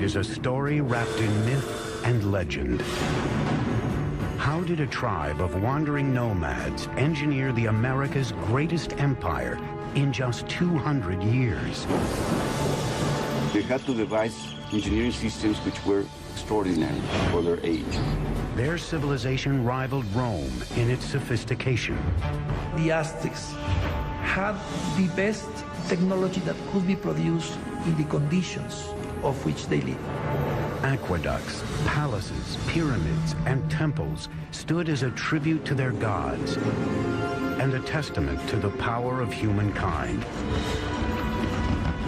is a story wrapped in myth and legend. How did a tribe of wandering nomads engineer the America's greatest empire in just 200 years? They had to devise engineering systems which were extraordinary for their age. Their civilization rivaled Rome in its sophistication. The Aztecs had the best technology that could be produced in the conditions of which they lived. Aqueducts, palaces, pyramids, and temples stood as a tribute to their gods and a testament to the power of humankind.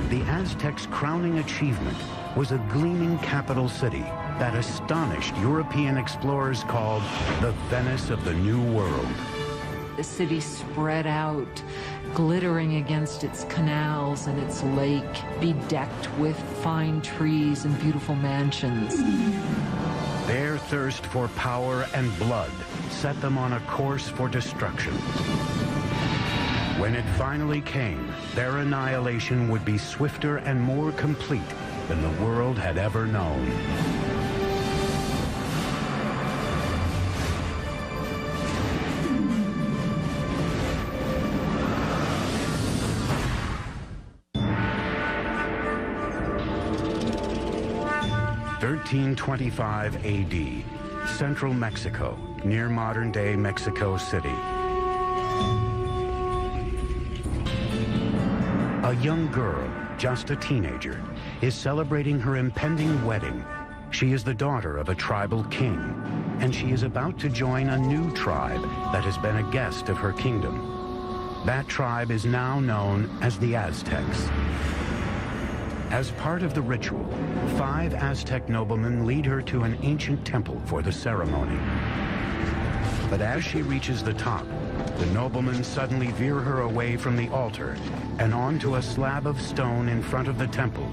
The Aztecs' crowning achievement was a gleaming capital city that astonished European explorers called the Venice of the New World. The city spread out, glittering against its canals and its lake, bedecked with fine trees and beautiful mansions. Their thirst for power and blood set them on a course for destruction. When it finally came, their annihilation would be swifter and more complete than the world had ever known. In 1325 AD, central Mexico, near modern-day Mexico City. A young girl, just a teenager, is celebrating her impending wedding. She is the daughter of a tribal king, and she is about to join a new tribe that has been a guest of her kingdom. That tribe is now known as the Aztecs. As part of the ritual, 5 Aztec noblemen lead her to an ancient temple for the ceremony. But as she reaches the top, the noblemen suddenly veer her away from the altar and onto a slab of stone in front of the temple,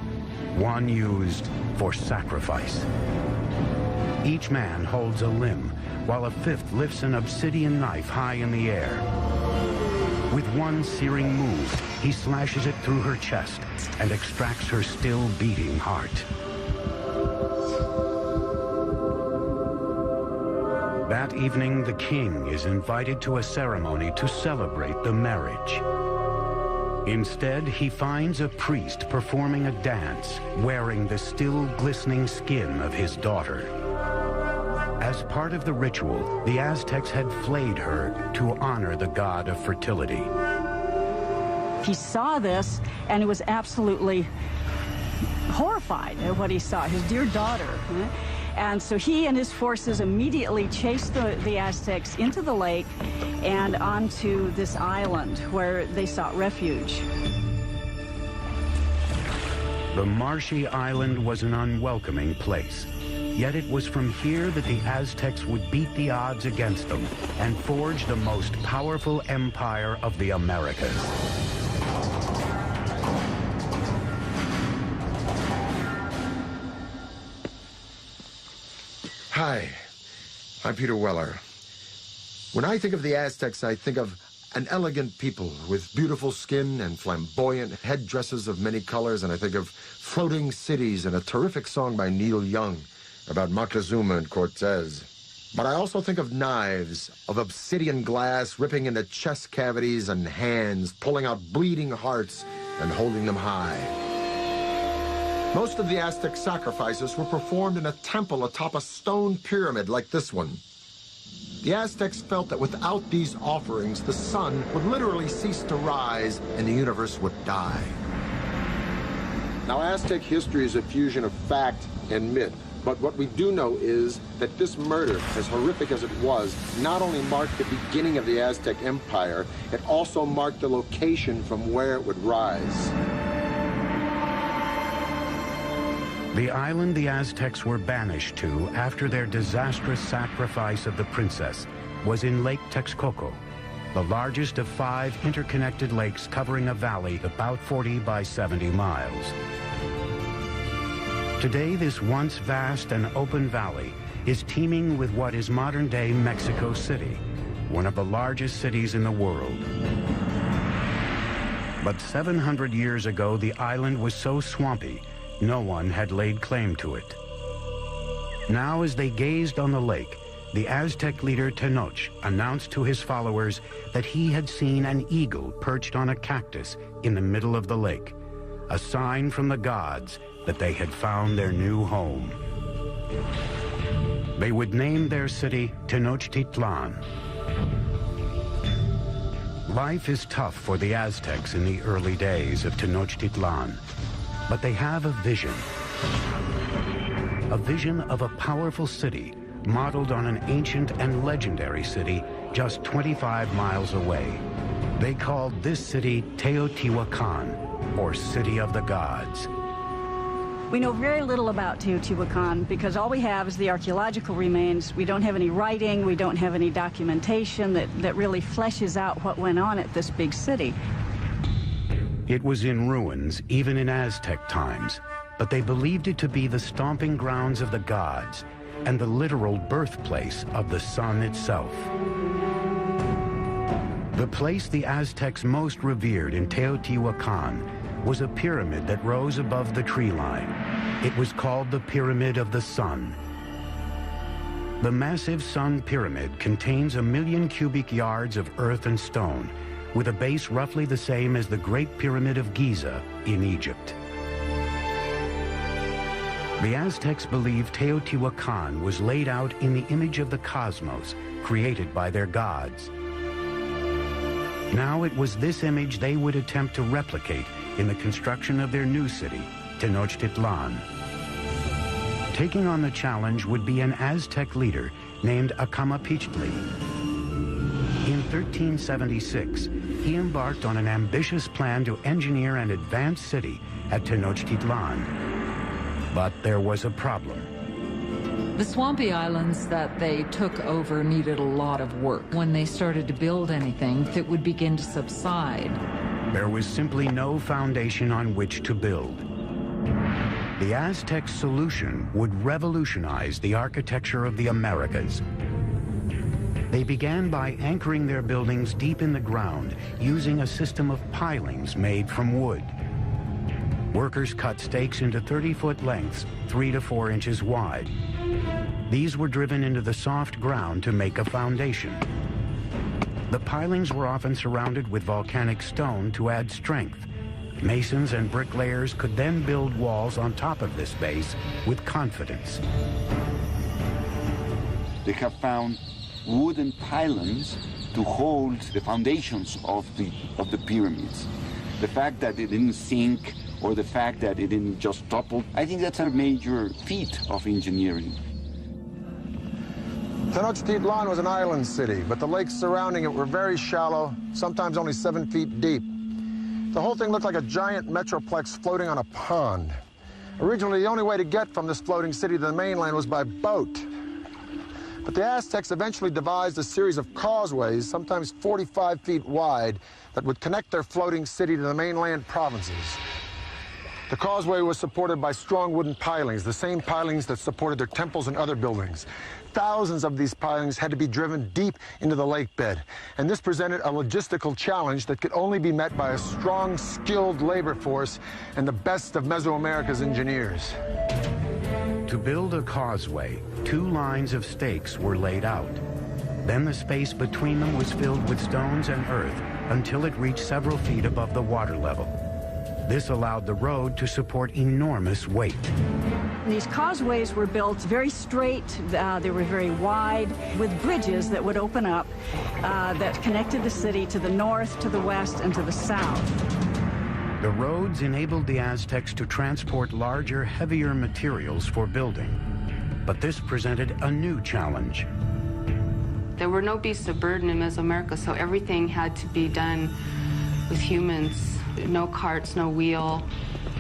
one used for sacrifice. Each man holds a limb, while a 5th lifts an obsidian knife high in the air. With one searing move, he slashes it through her chest and extracts her still beating heart. That evening, the king is invited to a ceremony to celebrate the marriage. Instead, he finds a priest performing a dance, wearing the still glistening skin of his daughter. As part of the ritual, the Aztecs had flayed her to honor the god of fertility. He saw this, and he was absolutely horrified at what he saw, his dear daughter. And so he and his forces immediately chased the Aztecs into the lake and onto this island where they sought refuge. The marshy island was an unwelcoming place. Yet it was from here that the Aztecs would beat the odds against them and forge the most powerful empire of the Americas. Hi, I'm Peter Weller. When I think of the Aztecs, I think of an elegant people with beautiful skin and flamboyant headdresses of many colors, and I think of floating cities and a terrific song by Neil Young about Moctezuma and Cortez. But I also think of knives, of obsidian glass ripping into chest cavities and hands, pulling out bleeding hearts and holding them high. Most of the Aztec sacrifices were performed in a temple atop a stone pyramid like this one. The Aztecs felt that without these offerings, the sun would literally cease to rise and the universe would die. Now, Aztec history is a fusion of fact and myth. But what we do know is that this murder, as horrific as it was, not only marked the beginning of the Aztec Empire, it also marked the location from where it would rise. The island the Aztecs were banished to after their disastrous sacrifice of the princess was in Lake Texcoco, the largest of 5 interconnected lakes covering a valley about 40 by 70 miles. Today, this once vast and open valley is teeming with what is modern-day Mexico City, one of the largest cities in the world. But 700 years ago, the island was so swampy No one had laid claim to it. Now, as they gazed on the lake, the Aztec leader Tenoch announced to his followers that he had seen an eagle perched on a cactus in the middle of the lake, a sign from the gods that they had found their new home. They would name their city Tenochtitlan. Life is tough for the Aztecs in the early days of Tenochtitlan, but they have a vision of a powerful city modeled on an ancient and legendary city just 25 miles away. They called this city Teotihuacan, or City of the Gods. We know very little about Teotihuacan because all we have is the archaeological remains. We don't have any writing, we don't have any documentation that really fleshes out what went on at this big city. It was in ruins, even in Aztec times, but they believed it to be the stomping grounds of the gods and the literal birthplace of the sun itself. The place the Aztecs most revered in Teotihuacan was a pyramid that rose above the tree line. It was called the Pyramid of the Sun. The massive Sun Pyramid contains 1 million cubic yards of earth and stone, with a base roughly the same as the Great Pyramid of Giza in Egypt. The Aztecs believed Teotihuacan was laid out in the image of the cosmos, created by their gods. Now it was this image they would attempt to replicate in the construction of their new city, Tenochtitlan. Taking on the challenge would be an Aztec leader named Hitle. In 1376, he embarked on an ambitious plan to engineer an advanced city at Tenochtitlan. But there was a problem. The swampy islands that they took over needed a lot of work. When they started to build anything, it would begin to subside. There was simply no foundation on which to build. The Aztec solution would revolutionize the architecture of the Americas. They began by anchoring their buildings deep in the ground using a system of pilings made from wood. Workers cut stakes into 30-foot lengths, 3 to 4 inches wide. These were driven into the soft ground to make a foundation. The pilings were often surrounded with volcanic stone to add strength. Masons and bricklayers could then build walls on top of this base with confidence. They have found wooden pylons to hold the foundations of the pyramids. The fact that it didn't sink or the fact that it didn't just topple, I think that's a major feat of engineering. Tenochtitlan was an island city, but the lakes surrounding it were very shallow, sometimes only 7 feet deep. The whole thing looked like a giant metroplex floating on a pond. Originally, the only way to get from this floating city to the mainland was by boat. But the Aztecs eventually devised a series of causeways, sometimes 45 feet wide, that would connect their floating city to the mainland provinces. The causeway was supported by strong wooden pilings, the same pilings that supported their temples and other buildings. Thousands of these pilings had to be driven deep into the lake bed, and this presented a logistical challenge that could only be met by a strong, skilled labor force and the best of Mesoamerica's engineers. To build a causeway, 2 lines of stakes were laid out. Then the space between them was filled with stones and earth until it reached several feet above the water level. This allowed the road to support enormous weight. These causeways were built very straight, they were very wide, with bridges that would open up that connected the city to the north, to the west, and to the south. The roads enabled the Aztecs to transport larger, heavier materials for building. But this presented a new challenge. There were no beasts of burden in Mesoamerica, so everything had to be done with humans. No carts, no wheel.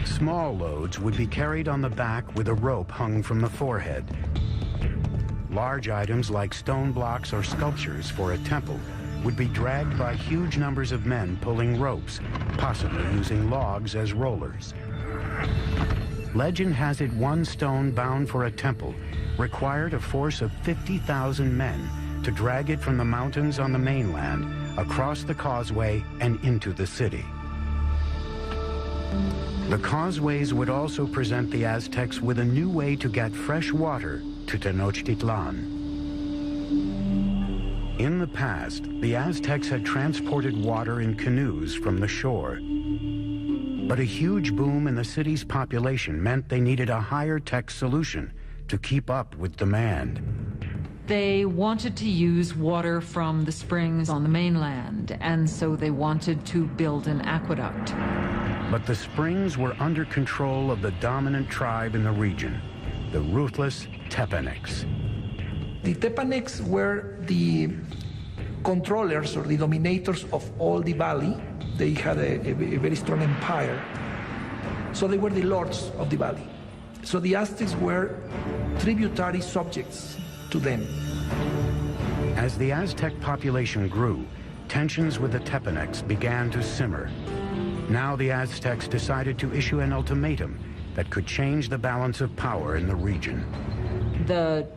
Small loads would be carried on the back with a rope hung from the forehead. Large items like stone blocks or sculptures for a temple would be dragged by huge numbers of men pulling ropes, possibly using logs as rollers. Legend has it one stone bound for a temple required a force of 50,000 men to drag it from the mountains on the mainland across the causeway and into the city. The causeways would also present the Aztecs with a new way to get fresh water to Tenochtitlan. In the past, the Aztecs had transported water in canoes from the shore. But a huge boom in the city's population meant they needed a higher-tech solution to keep up with demand. They wanted to use water from the springs on the mainland, and so they wanted to build an aqueduct. But the springs were under control of the dominant tribe in the region, the ruthless Tepanecs. The Tepanecs were the controllers or the dominators of all the valley. They had a very strong empire. So they were the lords of the valley. So the Aztecs were tributary subjects to them. As the Aztec population grew, tensions with the Tepanecs began to simmer. Now the Aztecs decided to issue an ultimatum that could change the balance of power in the region. The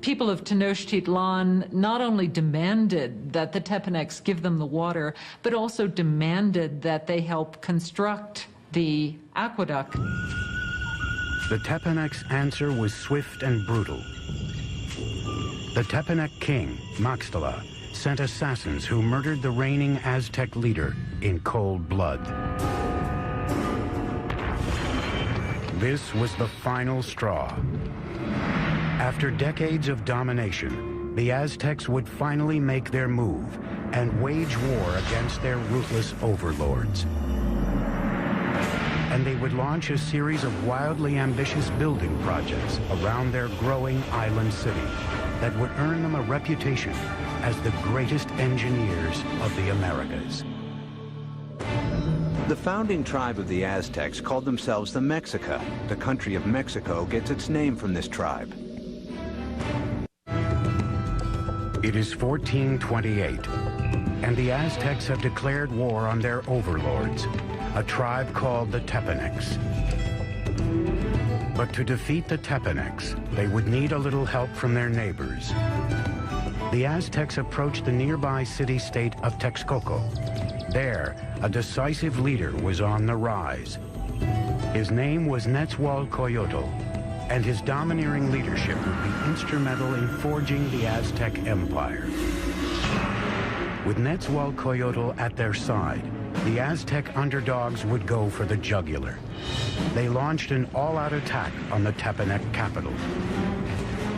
people of Tenochtitlan not only demanded that the Tepanecs give them the water, but also demanded that they help construct the aqueduct. The Tepanecs' answer was swift and brutal. The Tepanec king, Maxtla, sent assassins who murdered the reigning Aztec leader in cold blood. This was the final straw. After decades of domination, the Aztecs would finally make their move and wage war against their ruthless overlords. And they would launch a series of wildly ambitious building projects around their growing island city that would earn them a reputation as the greatest engineers of the Americas. The founding tribe of the Aztecs called themselves the Mexica. The country of Mexico gets its name from this tribe. It is 1428, and the Aztecs have declared war on their overlords, a tribe called the Tepanecs. But to defeat the Tepanecs, they would need a little help from their neighbors. The Aztecs approached the nearby city-state of Texcoco. There, a decisive leader was on the rise. His name was Nezahualcoyotl, and his domineering leadership would be instrumental in forging the Aztec Empire. With Nezahualcoyotl at their side, the Aztec underdogs would go for the jugular. They launched an all-out attack on the Tepanec capital.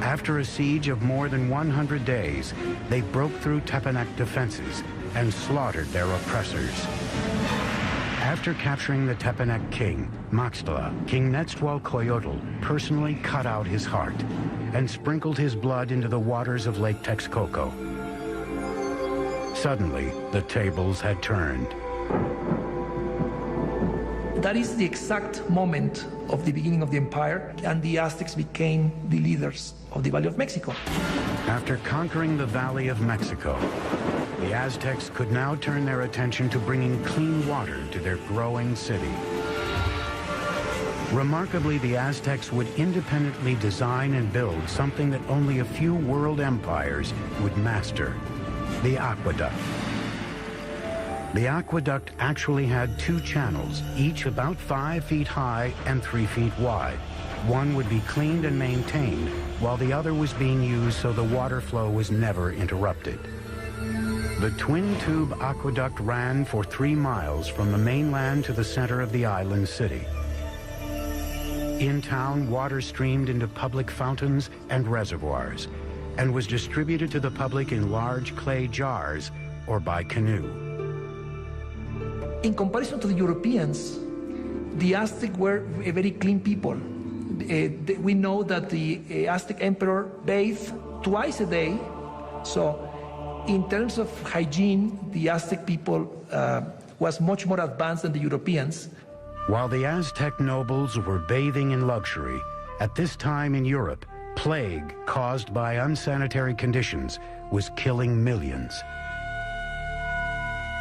After a siege of more than 100 days, they broke through Tepanec defenses and slaughtered their oppressors. After capturing the Tepanec king, Maxtla, King Nezahualcoyotl personally cut out his heart and sprinkled his blood into the waters of Lake Texcoco. Suddenly, the tables had turned. That is the exact moment of the beginning of the empire, and the Aztecs became the leaders of the Valley of Mexico. After conquering the Valley of Mexico, the Aztecs could now turn their attention to bringing clean water to their growing city. Remarkably, the Aztecs would independently design and build something that only a few world empires would master: the aqueduct. The aqueduct actually had two channels, each about 5 feet high and 3 feet wide. One would be cleaned and maintained, while the other was being used so the water flow was never interrupted. The twin-tube aqueduct ran for 3 miles from the mainland to the center of the island city. In town, water streamed into public fountains and reservoirs, and was distributed to the public in large clay jars or by canoe. In comparison to the Europeans, the Aztec were a very clean people. We know that the Aztec emperor bathed twice a day. So in terms of hygiene, the Aztec people was much more advanced than the Europeans. While the Aztec nobles were bathing in luxury, at this time in Europe, plague caused by unsanitary conditions was killing millions.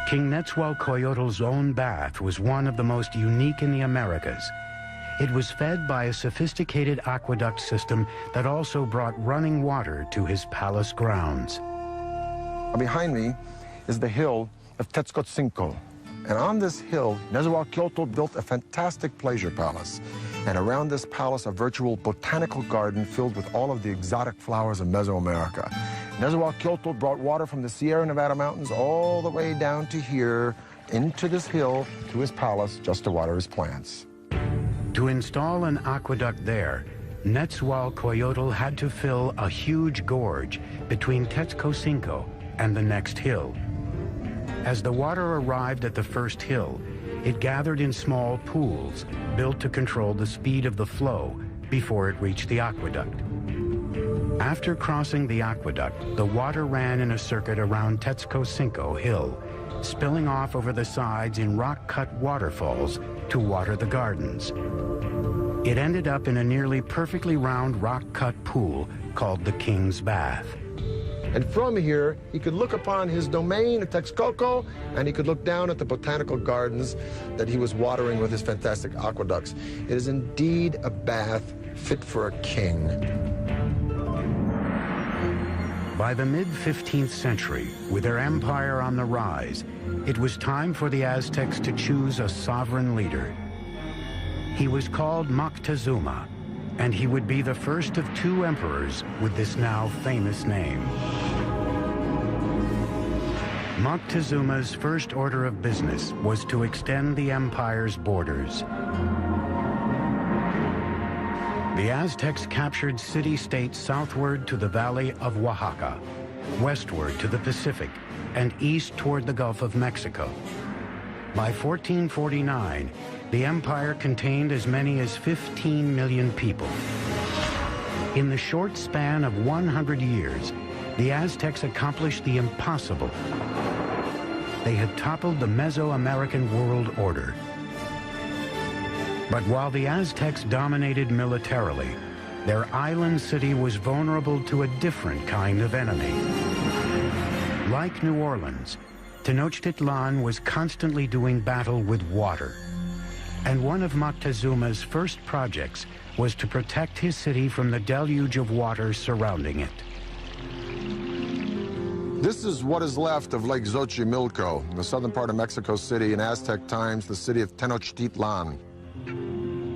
King Nezahualcoyotl's own bath was one of the most unique in the Americas. It was fed by a sophisticated aqueduct system that also brought running water to his palace grounds. Behind me is the hill of Texcoco, And on this hill, Nezahualcóyotl built a fantastic pleasure palace. And around this palace, a virtual botanical garden filled with all of the exotic flowers of Mesoamerica. Nezahualcóyotl brought water from the Sierra Nevada mountains all the way down to here, into this hill, to his palace, just to water his plants. To install an aqueduct there, Nezahualcóyotl had to fill a huge gorge between Tetzcocinco and the next hill. As the water arrived at the first hill, it gathered in small pools built to control the speed of the flow before it reached the aqueduct. After crossing the aqueduct, the water ran in a circuit around Tetzcocinco Hill, spilling off over the sides in rock-cut waterfalls to water the gardens. It ended up in a nearly perfectly round rock-cut pool called the King's Bath. And from here, he could look upon his domain at Texcoco, and he could look down at the botanical gardens that he was watering with his fantastic aqueducts. It is indeed a bath fit for a king. By the mid-15th century, with their empire on the rise, it was time for the Aztecs to choose a sovereign leader. He was called Moctezuma, and he would be the first of two emperors with this now famous name. Moctezuma's first order of business was to extend the empire's borders. The Aztecs captured city-states southward to the valley of Oaxaca, westward to the Pacific, and east toward the Gulf of Mexico. By 1449, the empire contained as many as 15 million people. In the short span of 100 years, the Aztecs accomplished the impossible. They had toppled the Mesoamerican world order. But while the Aztecs dominated militarily, their island city was vulnerable to a different kind of enemy. Like New Orleans, Tenochtitlan was constantly doing battle with water. And one of Moctezuma's first projects was to protect his city from the deluge of water surrounding it. This is what is left of Lake Xochimilco, in the southern part of Mexico City, in Aztec times, the city of Tenochtitlan.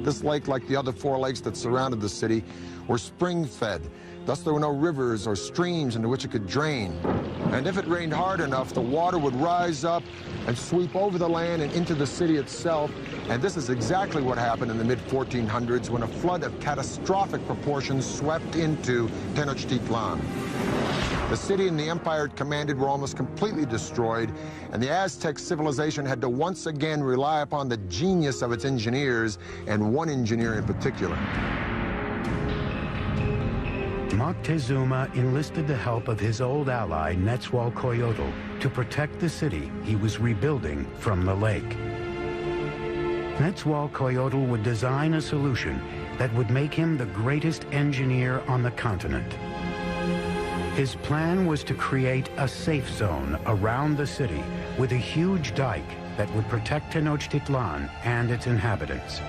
This lake, like the other four lakes that surrounded the city, were spring-fed. Thus, there were no rivers or streams into which it could drain. And if it rained hard enough, the water would rise up and sweep over the land and into the city itself. And this is exactly what happened in the mid-1400s when a flood of catastrophic proportions swept into Tenochtitlan. The city and the empire it commanded were almost completely destroyed, and the Aztec civilization had to once again rely upon the genius of its engineers, and one engineer in particular. Moctezuma enlisted the help of his old ally, Nezahualcóyotl, to protect the city he was rebuilding from the lake. Nezahualcóyotl would design a solution that would make him the greatest engineer on the continent. His plan was to create a safe zone around the city with a huge dike that would protect Tenochtitlan and its inhabitants.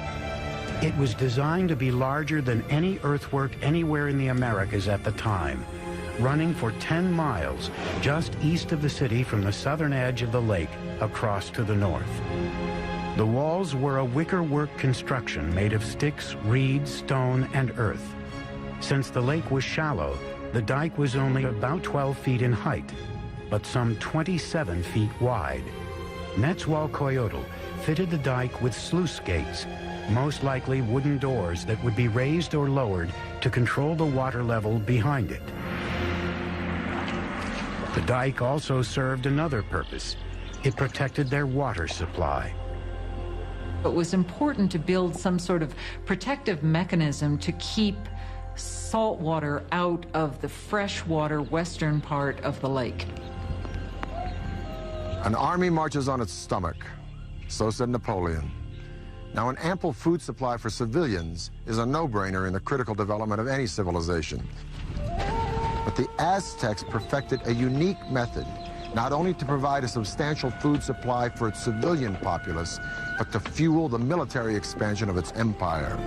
It was designed to be larger than any earthwork anywhere in the Americas at the time, running for 10 miles just east of the city from the southern edge of the lake across to the north. The walls were a wickerwork construction made of sticks, reeds, stone, and earth. Since the lake was shallow, the dike was only about 12 feet in height, but some 27 feet wide. Nezahualcóyotl fitted the dike with sluice gates, most likely wooden doors that would be raised or lowered to control the water level behind it. The dike also served another purpose. It protected their water supply. It was important to build some sort of protective mechanism to keep salt water out of the freshwater western part of the lake. An army marches on its stomach, so said Napoleon. Now, an ample food supply for civilians is a no-brainer in the critical development of any civilization. But the Aztecs perfected a unique method, not only to provide a substantial food supply for its civilian populace, but to fuel the military expansion of its empire.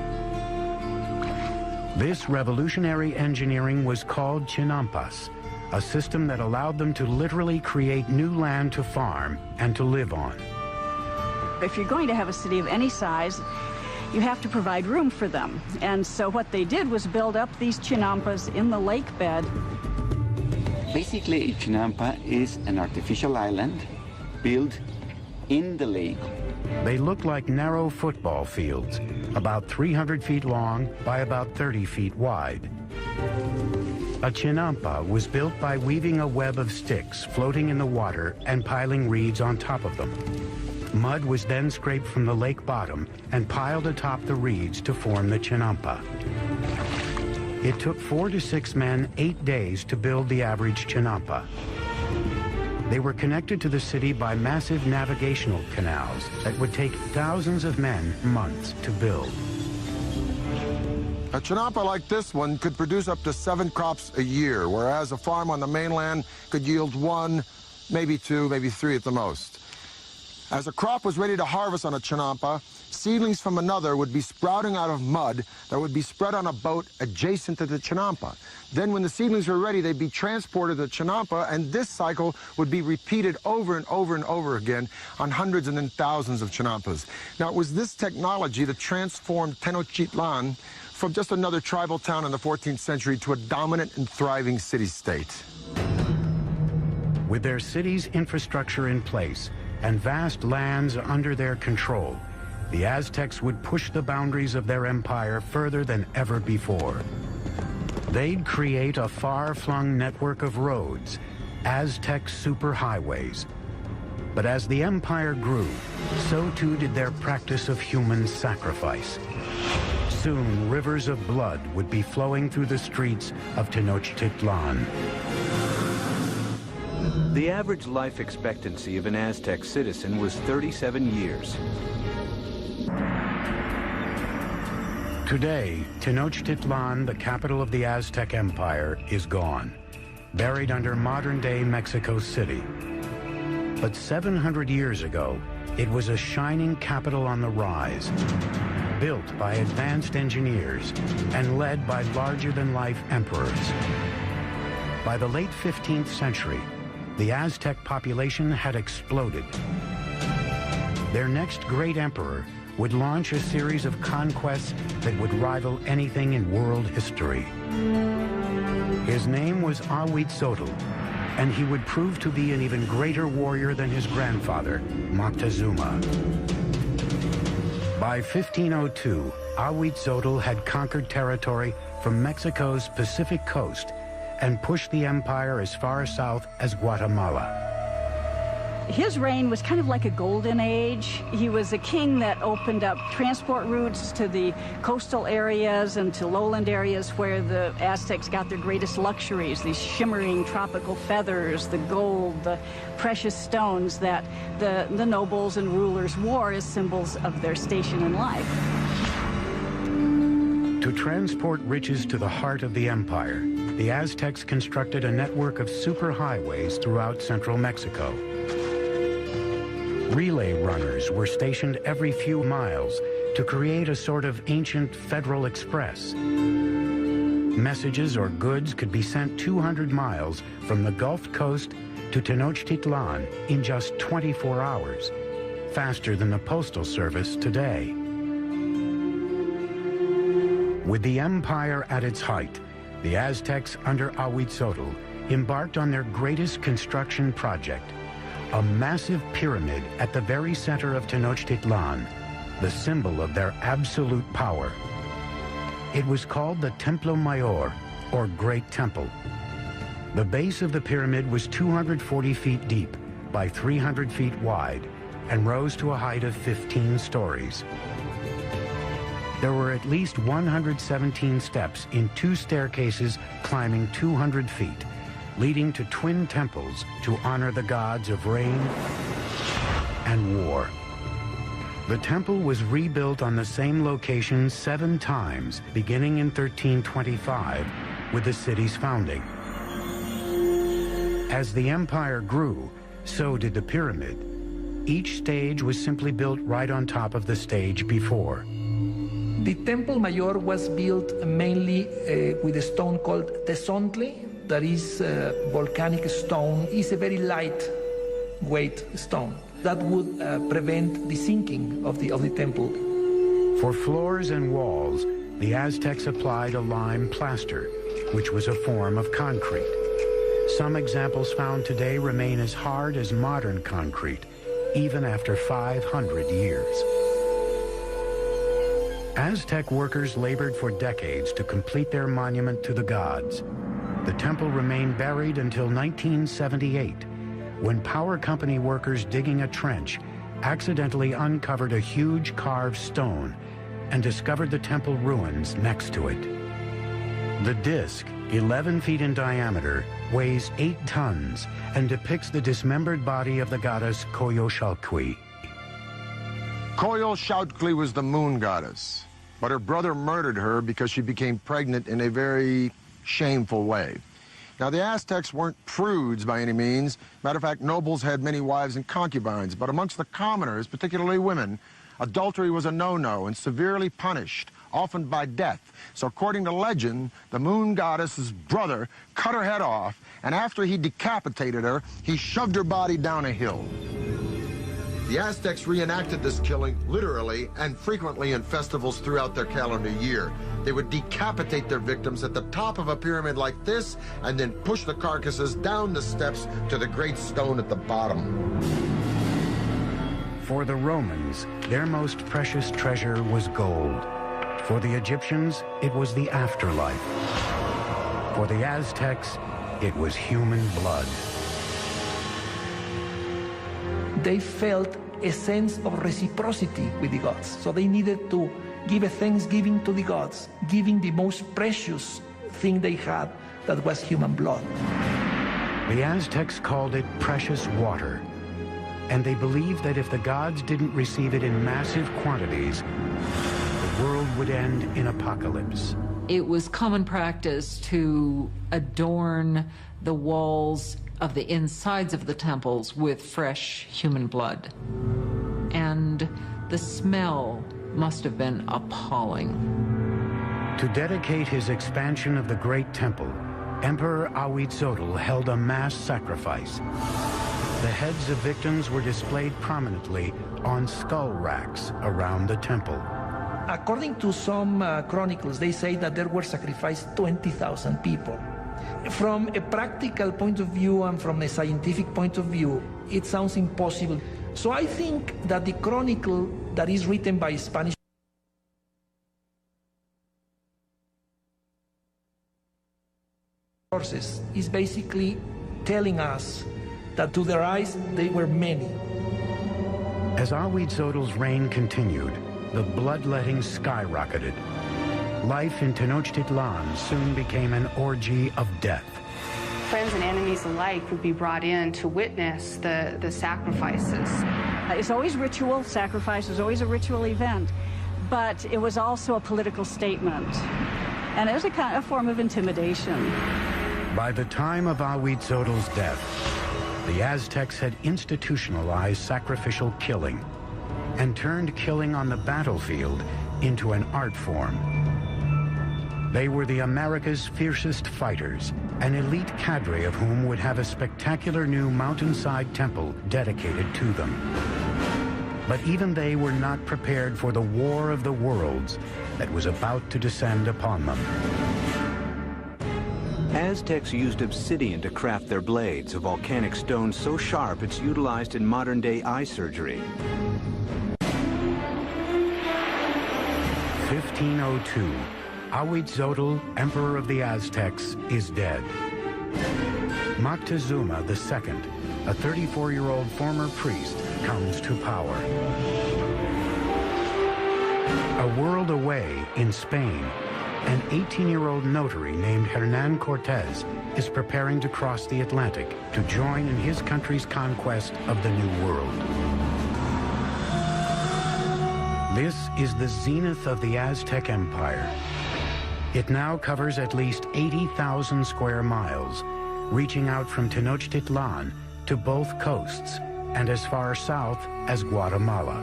This revolutionary engineering was called chinampas, a system that allowed them to literally create new land to farm and to live on. If you're going to have a city of any size, you have to provide room for them. And so what they did was build up these chinampas in the lake bed. Basically, a chinampa is an artificial island built in the lake. They look like narrow football fields, about 300 feet long by about 30 feet wide. A chinampa was built by weaving a web of sticks floating in the water and piling reeds on top of them. Mud was then scraped from the lake bottom and piled atop the reeds to form the chinampa. It took 4 to 6 men 8 days to build the average chinampa. They were connected to the city by massive navigational canals that would take thousands of men months to build. A chinampa like this one could produce up to 7 crops a year, whereas a farm on the mainland could yield 1, maybe 2, maybe 3 at the most. As a crop was ready to harvest on a chinampa, seedlings from another would be sprouting out of mud that would be spread on a boat adjacent to the chinampa. Then when the seedlings were ready, they'd be transported to the chinampa, and this cycle would be repeated over and over and over again on hundreds and then thousands of chinampas. Now, it was this technology that transformed Tenochtitlan from just another tribal town in the 14th century to a dominant and thriving city-state. With their city's infrastructure in place and vast lands under their control, the Aztecs would push the boundaries of their empire further than ever before. They'd create a far-flung network of roads, Aztec superhighways. But as the empire grew, so too did their practice of human sacrifice. Soon, rivers of blood would be flowing through the streets of Tenochtitlan. The average life expectancy of an Aztec citizen was 37 years. Today, Tenochtitlan, the capital of the Aztec Empire, is gone, buried under modern-day Mexico City. But 700 years ago, it was a shining capital on the rise, built by advanced engineers and led by larger-than-life emperors. By the late 15th century, the Aztec population had exploded. Their next great emperor would launch a series of conquests that would rival anything in world history. His name was Ahuitzotl, and he would prove to be an even greater warrior than his grandfather, Moctezuma. By 1502, Ahuitzotl had conquered territory from Mexico's Pacific coast and pushed the empire as far south as Guatemala. His reign was kind of like a golden age. He was a king that opened up transport routes to the coastal areas and to lowland areas where the Aztecs got their greatest luxuries, these shimmering tropical feathers, the gold, the precious stones that the nobles and rulers wore as symbols of their station in life. To transport riches to the heart of the empire, the Aztecs constructed a network of superhighways throughout central Mexico. Relay runners were stationed every few miles to create a sort of ancient Federal Express. Messages or goods could be sent 200 miles from the Gulf Coast to Tenochtitlan in just 24 hours, faster than the postal service today. With the empire at its height, the Aztecs under Ahuitzotl embarked on their greatest construction project, a massive pyramid at the very center of Tenochtitlan, the symbol of their absolute power. It was called the Templo Mayor, or Great Temple. The base of the pyramid was 240 feet deep by 300 feet wide and rose to a height of 15 stories. There were at least 117 steps in 2 staircases climbing 200 feet, leading to twin temples to honor the gods of rain and war. The temple was rebuilt on the same location 7 times, beginning in 1325 with the city's founding. As the empire grew, so did the pyramid. Each stage was simply built right on top of the stage before. The Templo Mayor was built mainly with a stone called tezontle, that is volcanic stone. It's a very lightweight stone. that would prevent the sinking of the temple. For floors and walls, the Aztecs applied a lime plaster, which was a form of concrete. Some examples found today remain as hard as modern concrete, even after 500 years. Aztec workers labored for decades to complete their monument to the gods. The temple remained buried until 1978, when power company workers digging a trench accidentally uncovered a huge carved stone and discovered the temple ruins next to it. The disc, 11 feet in diameter, weighs 8 tons and depicts the dismembered body of the goddess Coyolxauhqui. Coyolxauhqui was the moon goddess, but her brother murdered her because she became pregnant in a very shameful way. Now, the Aztecs weren't prudes by any means. Matter of fact, nobles had many wives and concubines, but amongst the commoners, particularly women, adultery was a no-no and severely punished, often by death. So according to legend, the moon goddess's brother cut her head off, and after he decapitated her, he shoved her body down a hill. The Aztecs reenacted this killing literally and frequently in festivals throughout their calendar year. They would decapitate their victims at the top of a pyramid like this and then push the carcasses down the steps to the great stone at the bottom. For the Romans, their most precious treasure was gold. For the Egyptians, it was the afterlife. For the Aztecs, it was human blood. They felt a sense of reciprocity with the gods. So they needed to give a thanksgiving to the gods, giving the most precious thing they had, that was human blood. The Aztecs called it precious water, and they believed that if the gods didn't receive it in massive quantities, the world would end in apocalypse. It was common practice to adorn the walls of the insides of the temples with fresh human blood. And the smell must have been appalling. To dedicate his expansion of the Great Temple, Emperor Huitzotl held a mass sacrifice. The heads of victims were displayed prominently on skull racks around the temple. According to some chronicles, they say that there were sacrificed 20,000 people. From a practical point of view and from a scientific point of view, it sounds impossible. So I think that the chronicle that is written by Spanish sources is basically telling us that to their eyes, they were many. As Huitzotl's reign continued, the bloodletting skyrocketed. Life in Tenochtitlan soon became an orgy of death. Friends and enemies alike would be brought in to witness the sacrifices. It's always ritual. Sacrifice is always a ritual event, but it was also a political statement, and it was a form of intimidation. By the time of Huitzotl's death, the Aztecs had institutionalized sacrificial killing and turned killing on the battlefield into an art form. They were the America's fiercest fighters, an elite cadre of whom would have a spectacular new mountainside temple dedicated to them. But even they were not prepared for the war of the worlds that was about to descend upon them. Aztecs used obsidian to craft their blades, a volcanic stone so sharp it's utilized in modern-day eye surgery. 1502. Huitzotl, Emperor of the Aztecs, is dead. Moctezuma II, a 34-year-old former priest, comes to power. A world away in Spain, an 18-year-old notary named Hernan Cortez is preparing to cross the Atlantic to join in his country's conquest of the New World. This is the zenith of the Aztec Empire. It now covers at least 80,000 square miles, reaching out from Tenochtitlan to both coasts and as far south as Guatemala.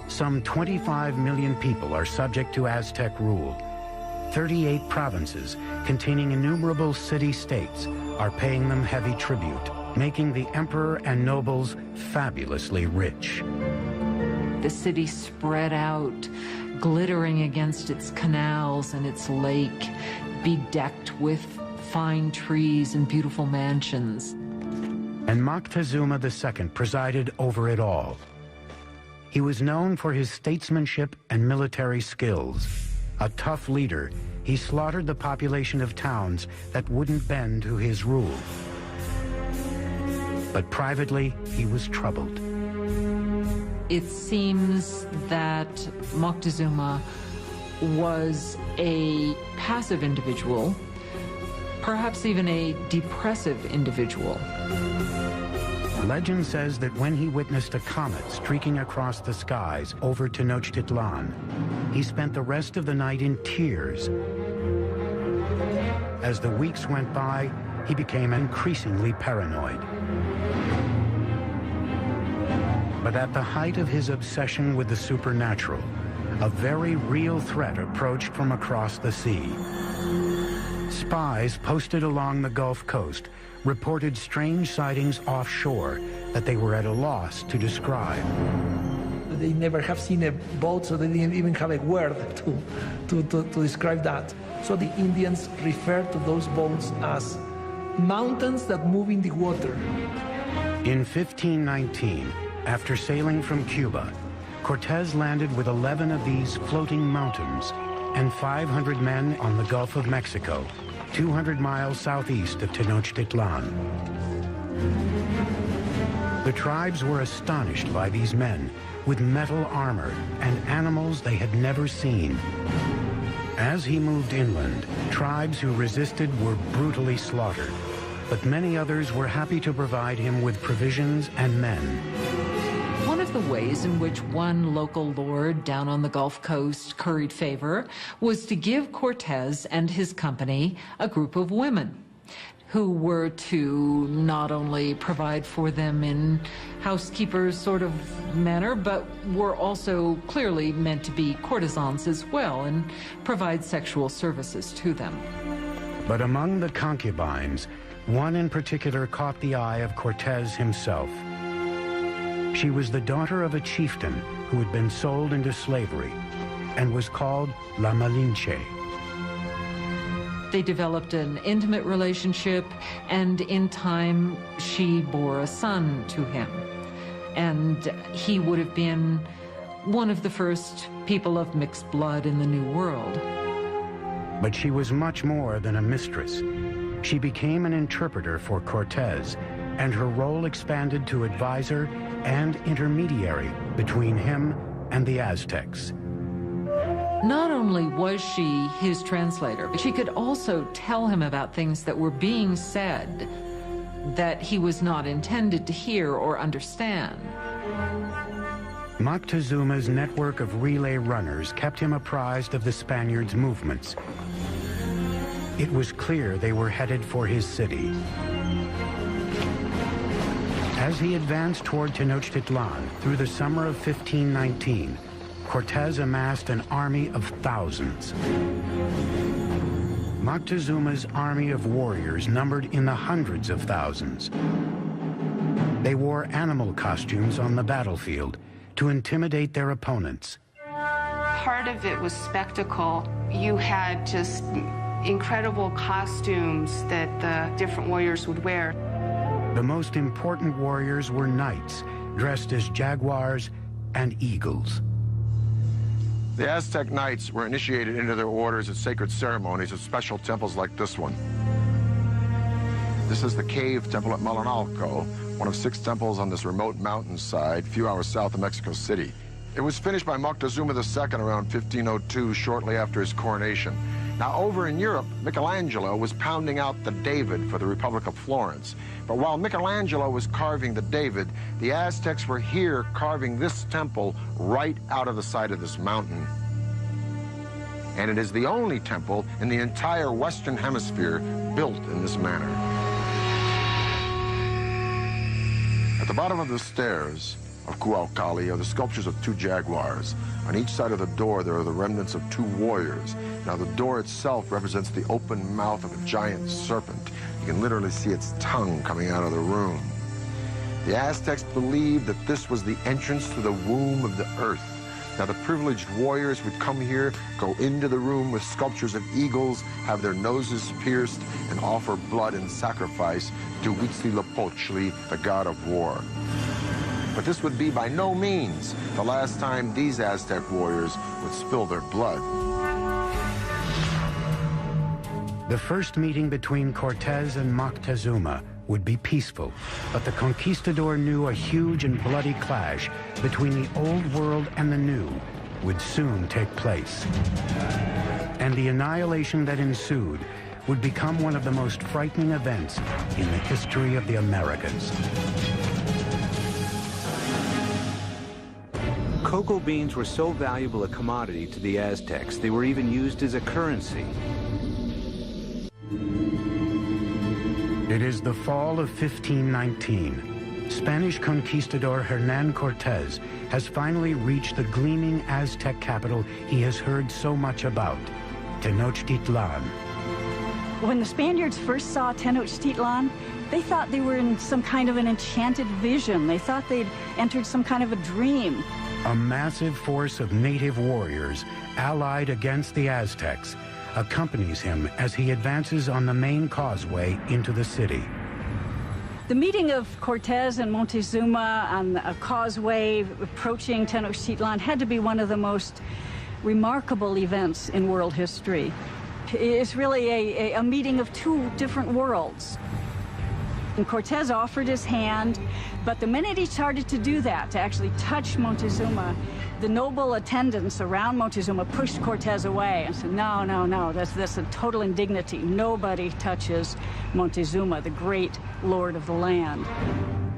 Some 25 million people are subject to Aztec rule. 38 provinces containing innumerable city-states are paying them heavy tribute. making the emperor and nobles fabulously rich. The city spread out, glittering against its canals and its lake, bedecked with fine trees and beautiful mansions. And Moctezuma II presided over it all. He was known for his statesmanship and military skills. A tough leader, he slaughtered the population of towns that wouldn't bend to his rule. But privately, he was troubled. It seems that Moctezuma was a passive individual, perhaps even a depressive individual. Legend says that when he witnessed a comet streaking across the skies over Tenochtitlan, he spent the rest of the night in tears. As the weeks went by, he became increasingly paranoid. But at the height of his obsession with the supernatural, a very real threat approached from across the sea. Spies posted along the Gulf Coast reported strange sightings offshore that they were at a loss to describe. They never have seen a boat, so they didn't even have a word to describe that. So the Indians refer to those boats as mountains that move in the water. In 1519, after sailing from Cuba, Cortez landed with 11 of these floating mountains and 500 men on the Gulf of Mexico, 200 miles southeast of Tenochtitlan. The tribes were astonished by these men with metal armor and animals they had never seen. As he moved inland, tribes who resisted were brutally slaughtered, but many others were happy to provide him with provisions and men. One of the ways in which one local lord down on the Gulf Coast curried favor was to give Cortez and his company a group of women who were to not only provide for them in housekeepers sort of manner, but were also clearly meant to be courtesans as well and provide sexual services to them. But among the concubines, one in particular caught the eye of Cortez himself. She was the daughter of a chieftain who had been sold into slavery and was called La Malinche. They developed an intimate relationship, and in time, she bore a son to him. And he would have been one of the first people of mixed blood in the New World. But she was much more than a mistress. She became an interpreter for Cortez, and her role expanded to advisor and intermediary between him and the Aztecs. Not only was she his translator, but she could also tell him about things that were being said that he was not intended to hear or understand. Moctezuma's network of relay runners kept him apprised of the Spaniards' movements. It was clear they were headed for his city. As he advanced toward Tenochtitlan through the summer of 1519, Cortez amassed an army of thousands. Moctezuma's army of warriors numbered in the hundreds of thousands. They wore animal costumes on the battlefield to intimidate their opponents. Part of it was spectacle. You had just incredible costumes that the different warriors would wear. The most important warriors were knights, dressed as jaguars and eagles. The Aztec knights were initiated into their orders at sacred ceremonies at special temples like this one. This is the cave temple at Malinalco, one of 6 temples on this remote mountainside, a few hours south of Mexico City. It was finished by Moctezuma II around 1502, shortly after his coronation. Now, over in Europe, Michelangelo was pounding out the David for the Republic of Florence. But while Michelangelo was carving the David, the Aztecs were here carving this temple right out of the side of this mountain. And it is the only temple in the entire Western Hemisphere built in this manner. At the bottom of the stairs of Cuauhtli are the sculptures of 2 jaguars. On each side of the door, there are the remnants of 2 warriors. Now, the door itself represents the open mouth of a giant serpent. You can literally see its tongue coming out of the room. The Aztecs believed that this was the entrance to the womb of the earth. Now, the privileged warriors would come here, go into the room with sculptures of eagles, have their noses pierced, and offer blood and sacrifice to Huitzilopochtli, the god of war. But this would be by no means the last time these Aztec warriors would spill their blood. The first meeting between Cortez and Moctezuma would be peaceful, but the conquistador knew a huge and bloody clash between the old world and the new would soon take place. And the annihilation that ensued would become one of the most frightening events in the history of the Americas. Cocoa beans were so valuable a commodity to the Aztecs, they were even used as a currency. It is the fall of 1519. Spanish conquistador Hernán Cortés has finally reached the gleaming Aztec capital he has heard so much about, Tenochtitlan. When the Spaniards first saw Tenochtitlan, they thought they were in some kind of an enchanted vision. They thought they'd entered some kind of a dream. A massive force of native warriors allied against the Aztecs accompanies him as he advances on the main causeway into the city. The meeting of Cortez and Montezuma on a causeway approaching Tenochtitlan had to be one of the most remarkable events in world history. It's really a meeting of two different worlds. And Cortez offered his hand, but the minute he started to do that, to actually touch Montezuma, the noble attendants around Montezuma pushed Cortez away and said, no, no, no, that's a total indignity. Nobody touches Montezuma, the great lord of the land.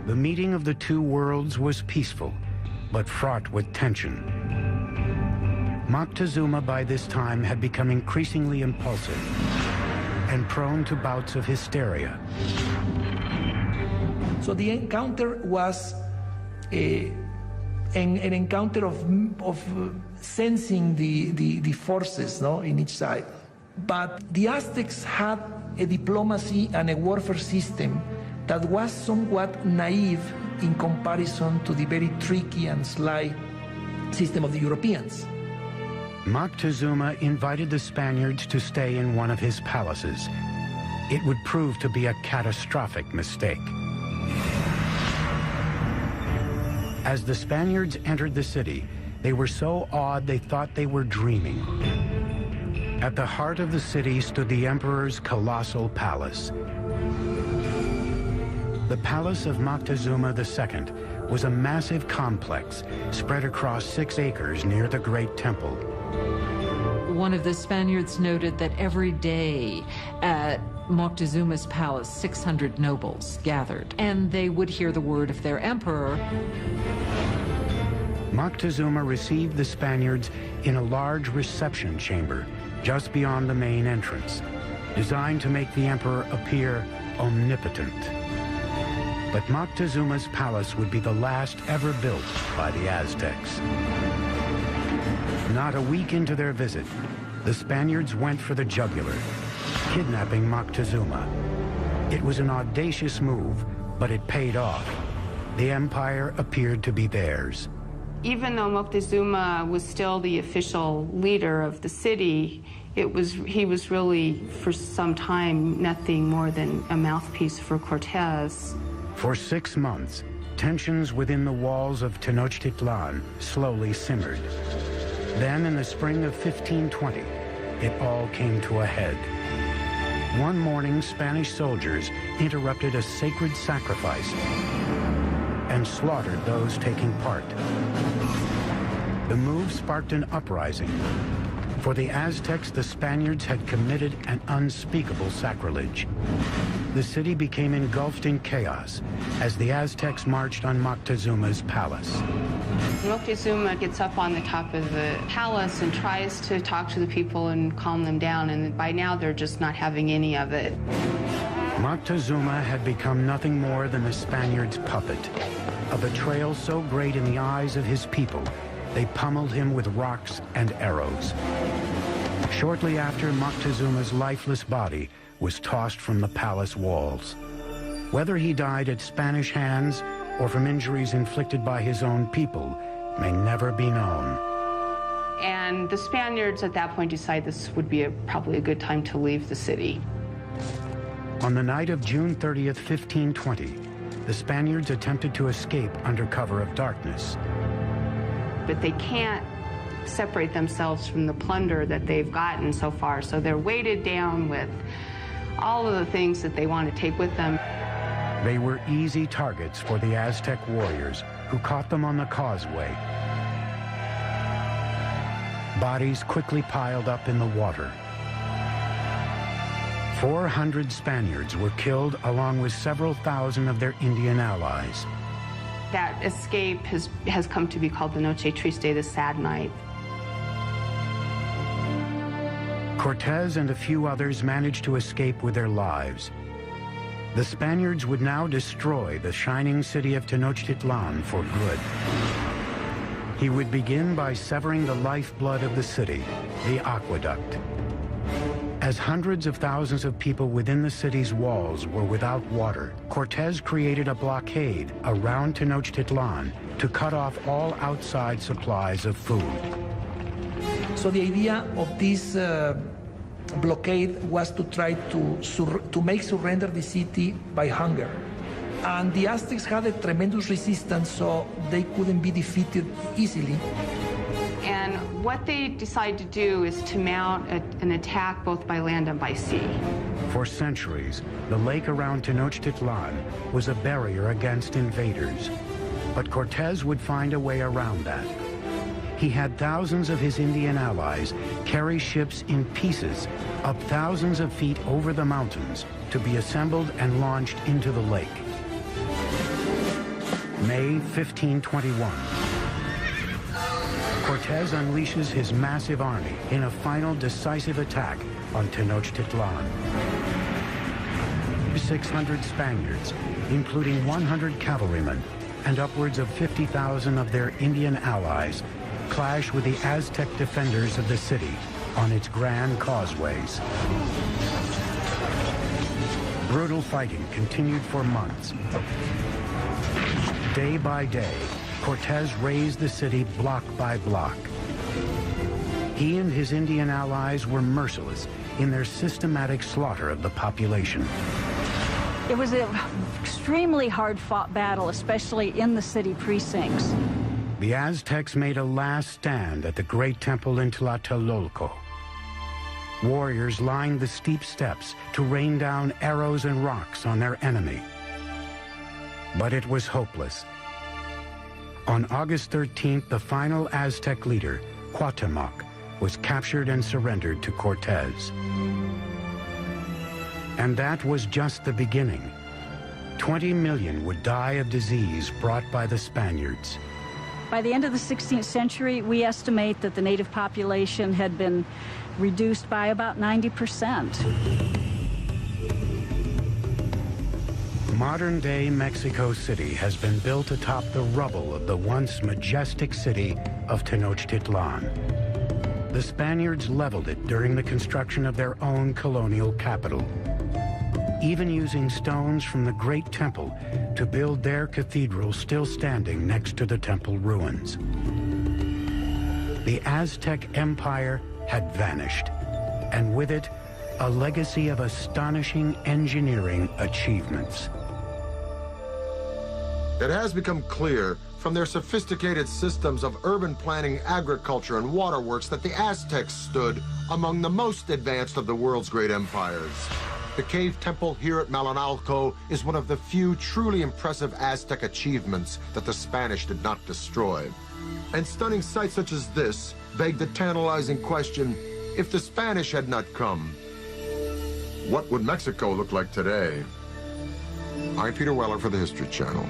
The meeting of the two worlds was peaceful, but fraught with tension. Moctezuma by this time had become increasingly impulsive and prone to bouts of hysteria. So the encounter was an encounter of sensing the forces, no, in each side. But the Aztecs had a diplomacy and a warfare system that was somewhat naive in comparison to the very tricky and sly system of the Europeans. Moctezuma invited the Spaniards to stay in one of his palaces. It would prove to be a catastrophic mistake. As the Spaniards entered the city, they were so awed they thought they were dreaming. At the heart of the city stood the emperor's colossal palace. The palace of Moctezuma II was a massive complex spread across 6 acres near the Great Temple. One of the Spaniards noted that every day at Moctezuma's palace, 600 nobles gathered, and they would hear the word of their emperor. Moctezuma received the Spaniards in a large reception chamber just beyond the main entrance, designed to make the emperor appear omnipotent. But Moctezuma's palace would be the last ever built by the Aztecs. Not a week into their visit, the Spaniards went for the jugular, kidnapping Moctezuma. It was an audacious move, but it paid off. The empire appeared to be theirs. Even though Moctezuma was still the official leader of the city, he was really, for some time, nothing more than a mouthpiece for Cortez. For 6 months, tensions within the walls of Tenochtitlan slowly simmered. Then, in the spring of 1520, it all came to a head. One morning, Spanish soldiers interrupted a sacred sacrifice and slaughtered those taking part. The move sparked an uprising. For the Aztecs, the Spaniards had committed an unspeakable sacrilege. The city became engulfed in chaos as the Aztecs marched on Moctezuma's palace. Moctezuma gets up on the top of the palace and tries to talk to the people and calm them down, and by now they're just not having any of it. Moctezuma had become nothing more than the Spaniards' puppet. A betrayal so great in the eyes of his people, they pummeled him with rocks and arrows. Shortly after, Moctezuma's lifeless body was tossed from the palace walls. Whether he died at Spanish hands or from injuries inflicted by his own people may never be known. And the Spaniards at that point decided this would be probably a good time to leave the city. On the night of June 30th, 1520, the Spaniards attempted to escape under cover of darkness. But they can't separate themselves from the plunder that they've gotten so far, so they're weighted down with all of the things that they want to take with them. They were easy targets for the Aztec warriors, who caught them on the causeway. Bodies quickly piled up in the water. 400 Spaniards were killed, along with several thousand of their Indian allies. That escape has come to be called the Noche Triste, the sad night. Cortez and a few others managed to escape with their lives. The Spaniards would now destroy the shining city of Tenochtitlan for good. He would begin by severing the lifeblood of the city, the aqueduct. As hundreds of thousands of people within the city's walls were without water, Cortez created a blockade around Tenochtitlan to cut off all outside supplies of food. So the idea of this blockade was to try to make surrender the city by hunger. And the Aztecs had a tremendous resistance, so they couldn't be defeated easily. And what they decided to do is to mount an attack both by land and by sea. For centuries, the lake around Tenochtitlan was a barrier against invaders. But Cortez would find a way around that. He had thousands of his Indian allies carry ships in pieces up thousands of feet over the mountains to be assembled and launched into the lake. May 1521. Cortez unleashes his massive army in a final decisive attack on Tenochtitlan. 600 Spaniards, including 100 cavalrymen and upwards of 50,000 of their Indian allies, clash with the Aztec defenders of the city on its grand causeways. Brutal fighting continued for months. Day by day, Cortez razed the city block by block. He and his Indian allies were merciless in their systematic slaughter of the population. It was an extremely hard-fought battle, especially in the city precincts. The Aztecs made a last stand at the great temple in Tlatelolco. Warriors lined the steep steps to rain down arrows and rocks on their enemy. But it was hopeless. On August 13th, the final Aztec leader, Cuauhtémoc, was captured and surrendered to Cortez. And that was just the beginning. 20 million would die of disease brought by the Spaniards. By the end of the 16th century, we estimate that the native population had been reduced by about 90%. Modern-day Mexico City has been built atop the rubble of the once majestic city of Tenochtitlan. The Spaniards leveled it during the construction of their own colonial capital, even using stones from the great temple to build their cathedral still standing next to the temple ruins. The Aztec Empire had vanished, and with it, a legacy of astonishing engineering achievements. It has become clear from their sophisticated systems of urban planning, agriculture, and waterworks that the Aztecs stood among the most advanced of the world's great empires. The cave temple here at Malinalco is one of the few truly impressive Aztec achievements that the Spanish did not destroy. And stunning sights such as this beg the tantalizing question, if the Spanish had not come, what would Mexico look like today? I'm Peter Weller for the History Channel.